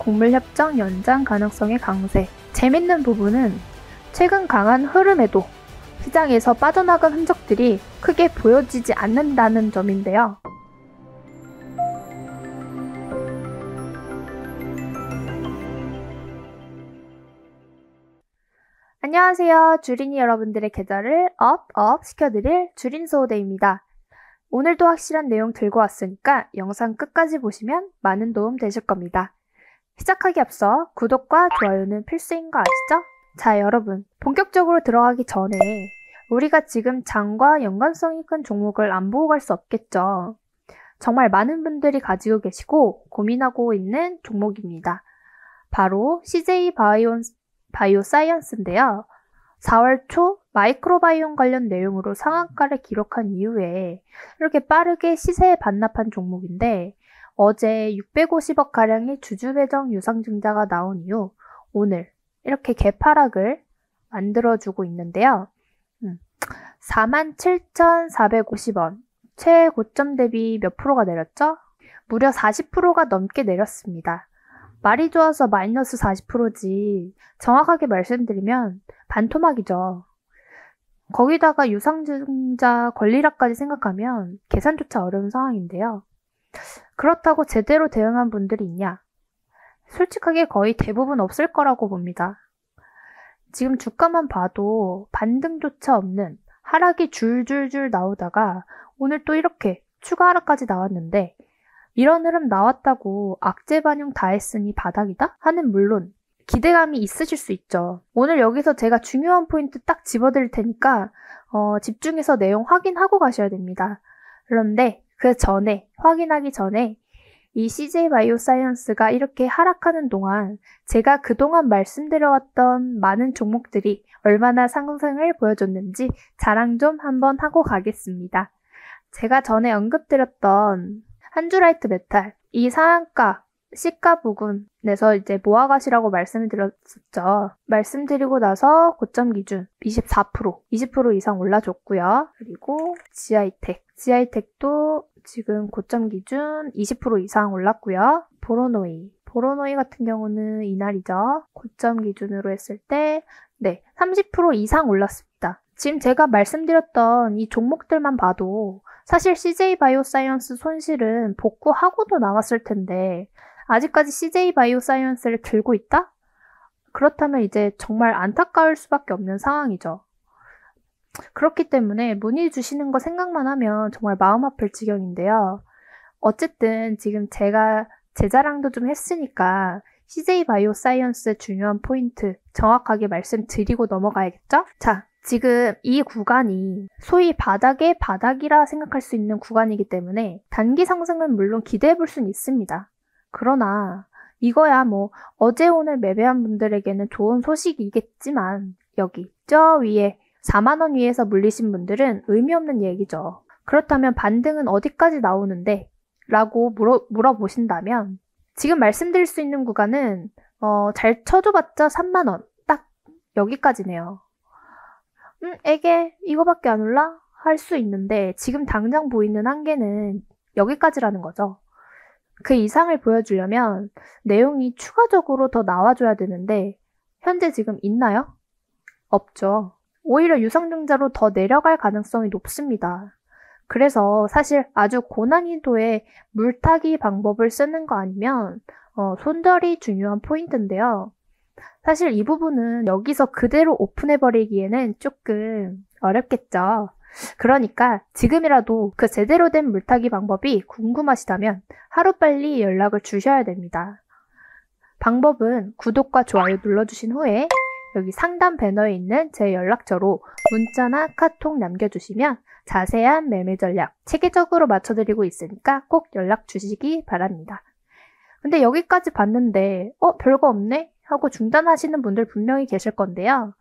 곡물협정 연장 가능성의 강세. 재밌는 부분은 최근 강한 흐름에도 시장에서 빠져나간 흔적들이 크게 보여지지 않는다는 점인데요. 안녕하세요. 주린이 여러분들의 계좌를 업 시켜드릴 주린소호대입니다. 오늘도 확실한 내용 들고 왔으니까 영상 끝까지 보시면 많은 도움 되실 겁니다. 시작하기 앞서 구독과 좋아요는 필수인 거 아시죠? 자, 여러분, 본격적으로 들어가기 전에 우리가 지금 장과 연관성이 큰 종목을 안 보고 갈 수 없겠죠. 정말 많은 분들이 가지고 계시고 고민하고 있는 종목입니다. 바로 CJ 바이오사이언스인데요. 4월 초 마이크로바이옴 관련 내용으로 상한가를 기록한 이후에 이렇게 빠르게 시세에 반납한 종목인데, 어제 650억가량의 주주배정 유상증자가 나온 이후 오늘 이렇게 개파락을 만들어주고 있는데요. 47,450원, 최고점 대비 몇 프로가 내렸죠? 무려 40%가 넘게 내렸습니다. 말이 좋아서 마이너스 40%지 정확하게 말씀드리면 반토막이죠. 거기다가 유상증자 권리락까지 생각하면 계산조차 어려운 상황인데요. 그렇다고 제대로 대응한 분들이 있냐? 솔직하게 거의 대부분 없을 거라고 봅니다. 지금 주가만 봐도 반등조차 없는 하락이 줄줄줄 나오다가 오늘 또 이렇게 추가 하락까지 나왔는데, 이런 흐름 나왔다고 악재 반영 다 했으니 바닥이다? 하는 물론 기대감이 있으실 수 있죠. 오늘 여기서 제가 중요한 포인트 딱 집어드릴 테니까 집중해서 내용 확인하고 가셔야 됩니다. 그런데 그 전에, 확인하기 전에 이 CJ 바이오사이언스가 이렇게 하락하는 동안 제가 그동안 말씀드려왔던 많은 종목들이 얼마나 상승을 보여줬는지 자랑 좀 한번 하고 가겠습니다. 제가 전에 언급드렸던 한주라이트 메탈, 이 상한가 시가 부근에서 이제 모아가시라고 말씀을 드렸었죠. 말씀드리고 나서 고점 기준 24%, 20% 이상 올라줬고요. 그리고 지아이텍도 지금 고점 기준 20% 이상 올랐고요. 보로노이 같은 경우는 이날이죠. 고점 기준으로 했을 때 30% 이상 올랐습니다. 지금 제가 말씀드렸던 이 종목들만 봐도 사실 CJ 바이오사이언스 손실은 복구하고도 나왔을 텐데 아직까지 CJ 바이오사이언스를 들고 있다? 그렇다면 이제 정말 안타까울 수밖에 없는 상황이죠. 그렇기 때문에 문의 주시는 거 생각만 하면 정말 마음 아플 지경인데요. 어쨌든 지금 제가 제 자랑도 좀 했으니까 CJ 바이오사이언스의 중요한 포인트 정확하게 말씀드리고 넘어가야겠죠? 자, 지금 이 구간이 소위 바닥의 바닥이라 생각할 수 있는 구간이기 때문에 단기 상승은 물론 기대해 볼 수는 있습니다. 그러나 이거야 뭐 어제 오늘 매매한 분들에게는 좋은 소식이겠지만 여기 저 위에 4만원 위에서 물리신 분들은 의미 없는 얘기죠. 그렇다면 반등은 어디까지 나오는데? 라고 물어보신다면 지금 말씀드릴 수 있는 구간은 잘 쳐줘봤자 3만원 딱 여기까지네요. 에게 이거밖에 안 올라? 할 수 있는데 지금 당장 보이는 한계는 여기까지라는 거죠. 그 이상을 보여주려면 내용이 추가적으로 더 나와줘야 되는데 현재 지금 있나요? 없죠. 오히려 유상증자로 더 내려갈 가능성이 높습니다. 그래서 사실 아주 고난이도의 물타기 방법을 쓰는 거 아니면 손절이 중요한 포인트인데요. 사실 이 부분은 여기서 그대로 오픈해버리기에는 조금 어렵겠죠. 그러니까 지금이라도 그 제대로 된 물타기 방법이 궁금하시다면 하루빨리 연락을 주셔야 됩니다. 방법은 구독과 좋아요 눌러주신 후에 여기 상단 배너에 있는 제 연락처로 문자나 카톡 남겨주시면 자세한 매매 전략 체계적으로 맞춰드리고 있으니까 꼭 연락 주시기 바랍니다. 근데 여기까지 봤는데 별거 없네? 하고 중단하시는 분들 분명히 계실 건데요.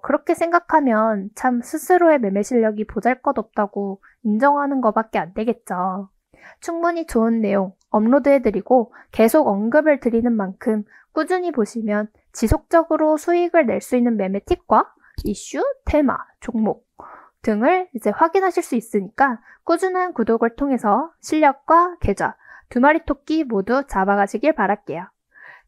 그렇게 생각하면 참 스스로의 매매 실력이 보잘것없다고 인정하는 것밖에 안 되겠죠. 충분히 좋은 내용 업로드해드리고 계속 언급을 드리는 만큼 꾸준히 보시면 지속적으로 수익을 낼 수 있는 매매 팁과 이슈, 테마, 종목 등을 이제 확인하실 수 있으니까 꾸준한 구독을 통해서 실력과 계좌, 두 마리 토끼 모두 잡아가시길 바랄게요.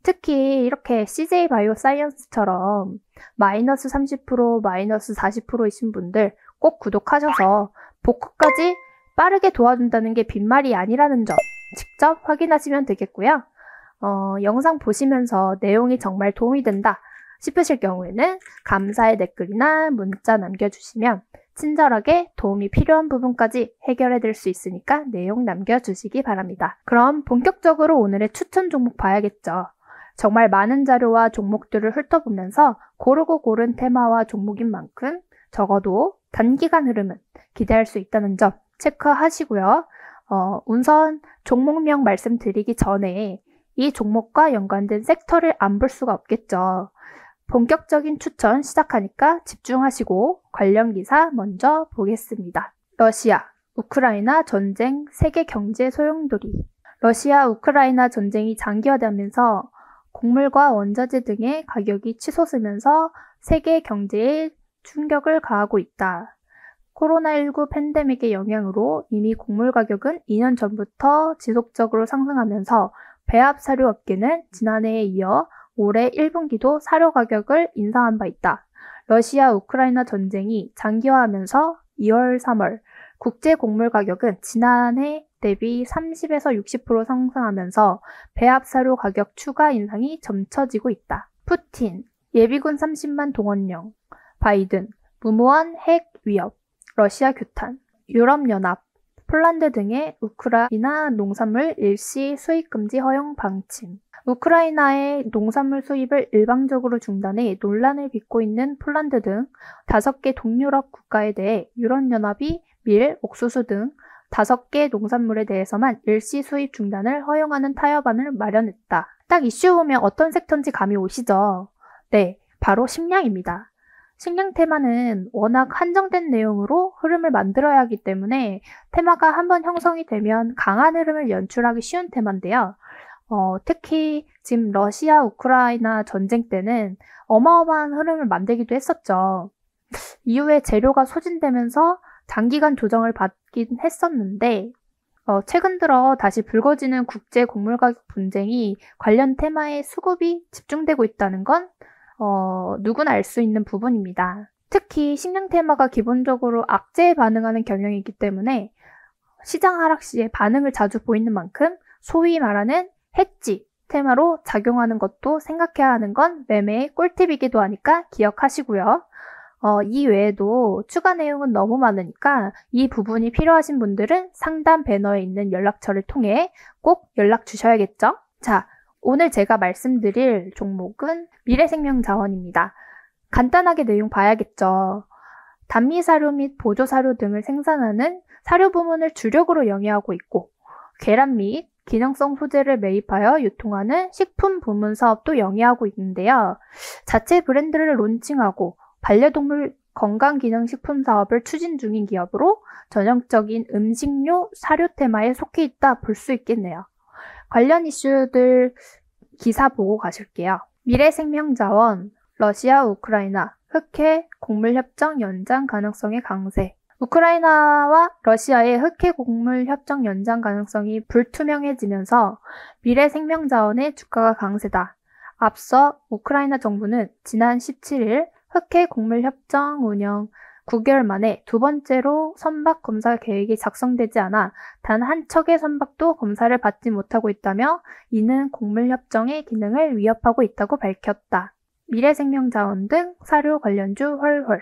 특히 이렇게 CJ 바이오사이언스처럼 마이너스 30%, 마이너스 40%이신 분들 꼭 구독하셔서 복구까지 빠르게 도와준다는 게 빈말이 아니라는 점 직접 확인하시면 되겠고요. 영상 보시면서 내용이 정말 도움이 된다 싶으실 경우에는 감사의 댓글이나 문자 남겨주시면 친절하게 도움이 필요한 부분까지 해결해 드릴 수 있으니까 내용 남겨주시기 바랍니다. 그럼 본격적으로 오늘의 추천 종목 봐야겠죠. 정말 많은 자료와 종목들을 훑어보면서 고르고 고른 테마와 종목인 만큼 적어도 단기간 흐름은 기대할 수 있다는 점 체크하시고요. 우선 종목명 말씀드리기 전에 이 종목과 연관된 섹터를 안 볼 수가 없겠죠. 본격적인 추천 시작하니까 집중하시고 관련 기사 먼저 보겠습니다. 러시아, 우크라이나 전쟁 세계 경제 소용돌이. 러시아, 우크라이나 전쟁이 장기화되면서 곡물과 원자재 등의 가격이 치솟으면서 세계 경제에 충격을 가하고 있다. 코로나19 팬데믹의 영향으로 이미 곡물 가격은 2년 전부터 지속적으로 상승하면서 배합 사료 업계는 지난해에 이어 올해 1분기도 사료 가격을 인상한 바 있다. 러시아 우크라이나 전쟁이 장기화하면서 2월, 3월 국제 곡물 가격은 지난해 대비 30에서 60% 상승하면서 배합 사료 가격 추가 인상이 점쳐지고 있다. 푸틴, 예비군 30만 동원령, 바이든, 무모한 핵 위협, 러시아 규탄, 유럽연합, 폴란드 등의 우크라이나 농산물 일시 수입 금지 허용 방침. 우크라이나의 농산물 수입을 일방적으로 중단해 논란을 빚고 있는 폴란드 등 5개 동유럽 국가에 대해 유럽연합이 밀, 옥수수 등 5개 농산물에 대해서만 일시 수입 중단을 허용하는 타협안을 마련했다. 딱 이슈 보면 어떤 섹터인지 감이 오시죠? 네, 바로 식량입니다. 식량 테마는 워낙 한정된 내용으로 흐름을 만들어야 하기 때문에 테마가 한번 형성이 되면 강한 흐름을 연출하기 쉬운 테마인데요. 특히 지금 러시아, 우크라이나 전쟁 때는 어마어마한 흐름을 만들기도 했었죠. 이후에 재료가 소진되면서 장기간 조정을 받긴 했었는데 최근 들어 다시 불거지는 국제 곡물 가격 분쟁이 관련 테마에 수급이 집중되고 있다는 건 누구나 알 수 있는 부분입니다. 특히 식량 테마가 기본적으로 악재에 반응하는 경향이기 때문에 시장 하락 시에 반응을 자주 보이는 만큼 소위 말하는 해지 테마로 작용하는 것도 생각해야 하는 건 매매의 꿀팁이기도 하니까 기억하시고요. 이 외에도 추가 내용은 너무 많으니까 이 부분이 필요하신 분들은 상단 배너에 있는 연락처를 통해 꼭 연락 주셔야겠죠? 자, 오늘 제가 말씀드릴 종목은 미래생명자원입니다. 간단하게 내용 봐야겠죠. 단미사료 및 보조사료 등을 생산하는 사료 부문을 주력으로 영위하고 있고 계란 및 기능성 소재를 매입하여 유통하는 식품 부문 사업도 영위하고 있는데요. 자체 브랜드를 론칭하고 반려동물 건강기능식품 사업을 추진 중인 기업으로 전형적인 음식료 사료 테마에 속해 있다 볼 수 있겠네요. 관련 이슈들 기사 보고 가실게요. 미래생명자원, 러시아, 우크라이나, 흑해 곡물협정 연장 가능성의 강세. 우크라이나와 러시아의 흑해 곡물 협정 연장 가능성이 불투명해지면서 미래생명자원의 주가가 강세다. 앞서 우크라이나 정부는 지난 17일 흑해 곡물 협정 운영 9개월 만에 두 번째로 선박 검사 계획이 작성되지 않아 단 한 척의 선박도 검사를 받지 못하고 있다며 이는 곡물 협정의 기능을 위협하고 있다고 밝혔다. 미래생명자원 등 사료 관련주 헐헐.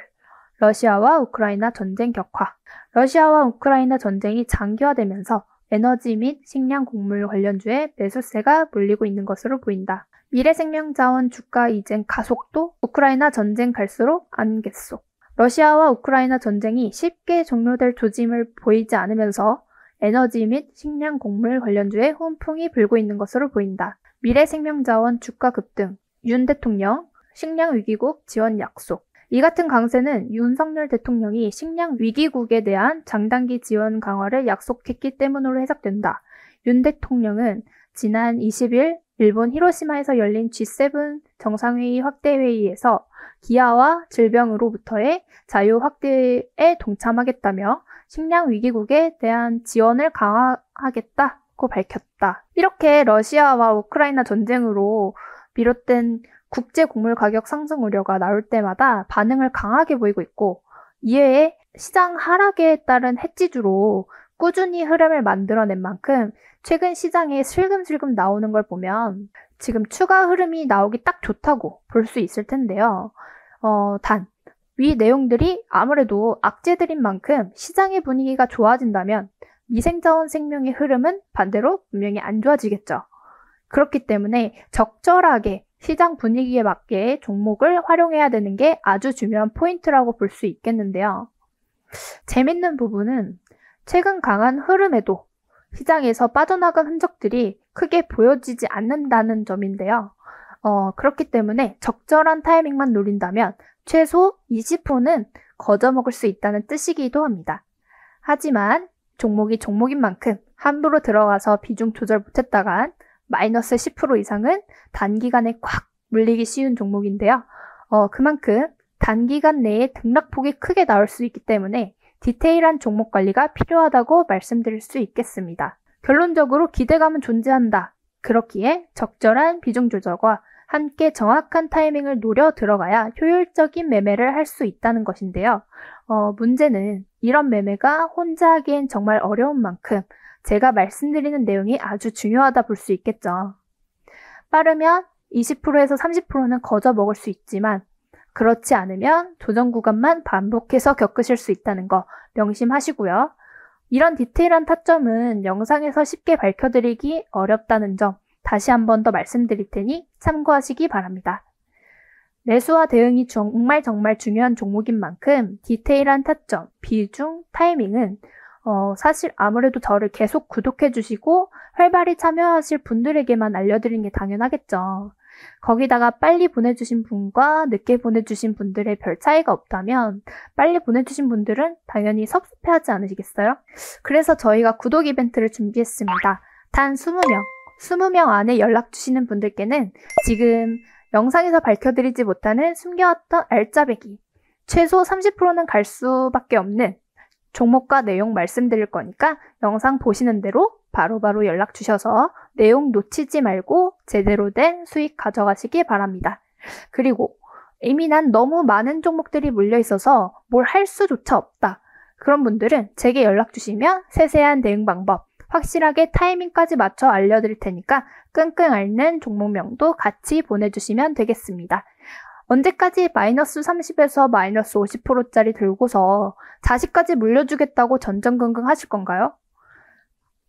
러시아와 우크라이나 전쟁 격화. 러시아와 우크라이나 전쟁이 장기화되면서 에너지 및 식량 곡물 관련주에 매수세가 몰리고 있는 것으로 보인다. 미래생명자원 주가 이전 가속도 우크라이나 전쟁 갈수록 안갯속. 러시아와 우크라이나 전쟁이 쉽게 종료될 조짐을 보이지 않으면서 에너지 및 식량 곡물 관련주에 훈풍이 불고 있는 것으로 보인다. 미래생명자원 주가 급등. 윤 대통령 식량 위기국 지원 약속. 이 같은 강세는 윤석열 대통령이 식량 위기국에 대한 장단기 지원 강화를 약속했기 때문으로 해석된다. 윤 대통령은 지난 20일 일본 히로시마에서 열린 G7 정상회의 확대회의에서 기아와 질병으로부터의 자유 확대에 동참하겠다며 식량 위기국에 대한 지원을 강화하겠다고 밝혔다. 이렇게 러시아와 우크라이나 전쟁으로 비롯된 국제 곡물 가격 상승 우려가 나올 때마다 반응을 강하게 보이고 있고, 이외에 시장 하락에 따른 해지주로 꾸준히 흐름을 만들어낸 만큼 최근 시장에 슬금슬금 나오는 걸 보면 지금 추가 흐름이 나오기 딱 좋다고 볼 수 있을 텐데요. 단, 위 내용들이 아무래도 악재들인 만큼 시장의 분위기가 좋아진다면 미생자원 생명의 흐름은 반대로 분명히 안 좋아지겠죠. 그렇기 때문에 적절하게 시장 분위기에 맞게 종목을 활용해야 되는 게 아주 중요한 포인트라고 볼 수 있겠는데요. 재밌는 부분은 최근 강한 흐름에도 시장에서 빠져나간 흔적들이 크게 보여지지 않는다는 점인데요. 그렇기 때문에 적절한 타이밍만 노린다면 최소 20%는 거저먹을 수 있다는 뜻이기도 합니다. 하지만 종목이 종목인 만큼 함부로 들어가서 비중 조절 못했다간 마이너스 10% 이상은 단기간에 꽉 물리기 쉬운 종목인데요. 그만큼 단기간 내에 등락폭이 크게 나올 수 있기 때문에 디테일한 종목 관리가 필요하다고 말씀드릴 수 있겠습니다. 결론적으로 기대감은 존재한다. 그렇기에 적절한 비중 조절과 함께 정확한 타이밍을 노려 들어가야 효율적인 매매를 할 수 있다는 것인데요. 문제는 이런 매매가 혼자 하기엔 정말 어려운 만큼 제가 말씀드리는 내용이 아주 중요하다 볼 수 있겠죠. 빠르면 20%에서 30%는 거저 먹을 수 있지만 그렇지 않으면 조정 구간만 반복해서 겪으실 수 있다는 거 명심하시고요. 이런 디테일한 타점은 영상에서 쉽게 밝혀드리기 어렵다는 점 다시 한 번 더 말씀드릴 테니 참고하시기 바랍니다. 매수와 대응이 정말 중요한 종목인 만큼 디테일한 타점, 비중, 타이밍은 사실 아무래도 저를 계속 구독해 주시고 활발히 참여하실 분들에게만 알려드리는 게 당연하겠죠. 거기다가 빨리 보내주신 분과 늦게 보내주신 분들의 별 차이가 없다면 빨리 보내주신 분들은 당연히 섭섭해하지 않으시겠어요? 그래서 저희가 구독 이벤트를 준비했습니다. 단 20명 안에 연락 주시는 분들께는 지금 영상에서 밝혀드리지 못하는 숨겨왔던 알짜배기, 최소 30%는 갈 수밖에 없는 종목과 내용 말씀드릴 거니까 영상 보시는 대로 바로바로 연락 주셔서 내용 놓치지 말고 제대로 된 수익 가져가시기 바랍니다. 그리고 이미 난 너무 많은 종목들이 몰려 있어서 뭘 할 수조차 없다. 그런 분들은 제게 연락 주시면 세세한 대응 방법, 확실하게 타이밍까지 맞춰 알려드릴 테니까 끙끙 앓는 종목명도 같이 보내주시면 되겠습니다. 언제까지 마이너스 30에서 마이너스 50%짜리 들고서 자식까지 물려주겠다고 전전긍긍 하실 건가요?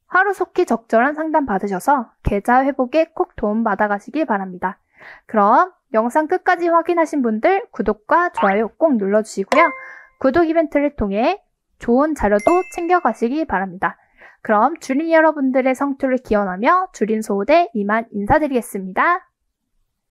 하루속히 적절한 상담 받으셔서 계좌 회복에 꼭 도움 받아가시길 바랍니다. 그럼 영상 끝까지 확인하신 분들 구독과 좋아요 꼭 눌러주시고요. 구독 이벤트를 통해 좋은 자료도 챙겨가시기 바랍니다. 그럼 주린 여러분들의 성투를 기원하며 주린 소호대 이만 인사드리겠습니다.